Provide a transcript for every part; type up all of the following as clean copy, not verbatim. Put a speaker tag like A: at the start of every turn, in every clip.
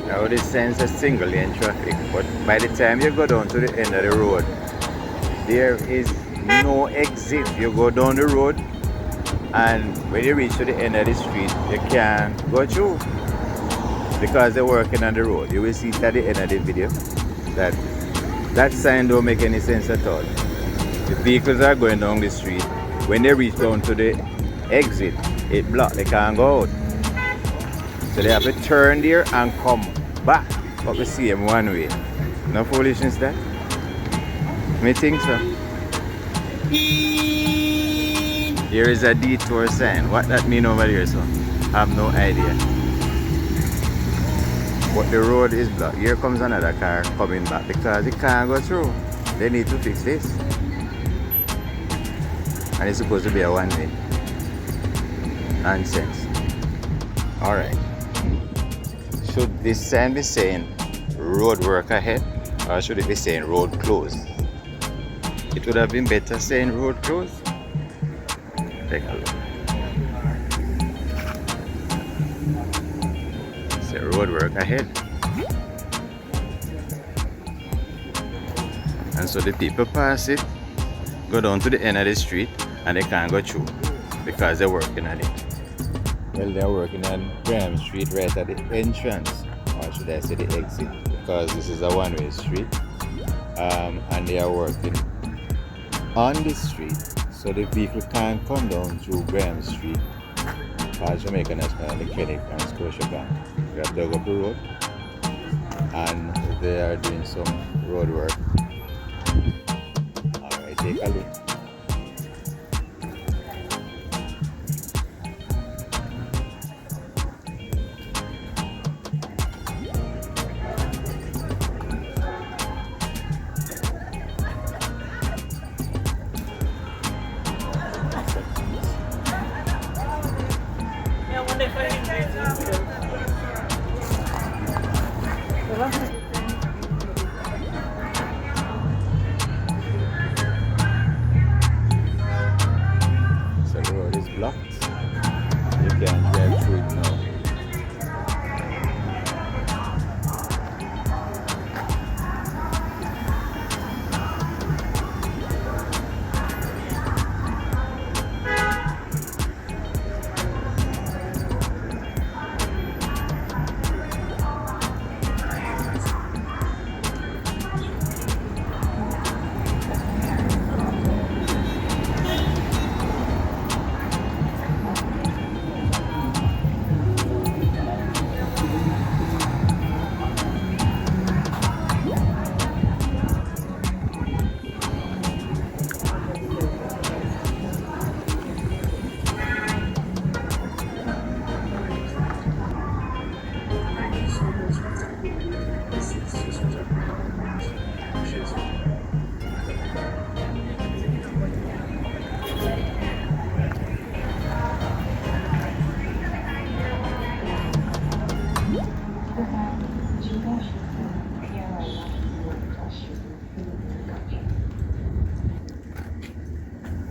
A: Now this signs a single lane traffic, but by the time you go down to the end of the road, there is no exit. You go down the road, and when you reach to the end of the street, you can't go through because they're working on the road. You will see at the end of the video that that sign don't make any sense at all. The vehicles are going down the street. When they reach down to the exit, it blocked. They can't go out. So they have to turn there and come back up the same one way. No foolishness that? Me think so. Here is a detour sign. What that mean over there, so I have no idea. But the road is blocked. Here comes another car coming back because it can't go through. They need to fix this. And it's supposed to be a one-way. Nonsense. Alright. Should this sign be saying road work ahead, or should it be saying road closed? It would have been better saying road closed. Take a look. Say road work ahead. And so the people pass it, go down to the end of the street, and they can't go through because they're working on it. Well, they're working on Graham Street right at the entrance, or should I say the exit, because this is a one-way street, and they are working on this street, so the vehicle can't come down through Graham Street, Jamaica National and the Kenneth and Scotiabank. They have dug up the road, and they are doing some road work. Alright, take a look. So the road is blocked. You can't drive through it now.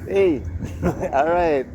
A: Hey, all right.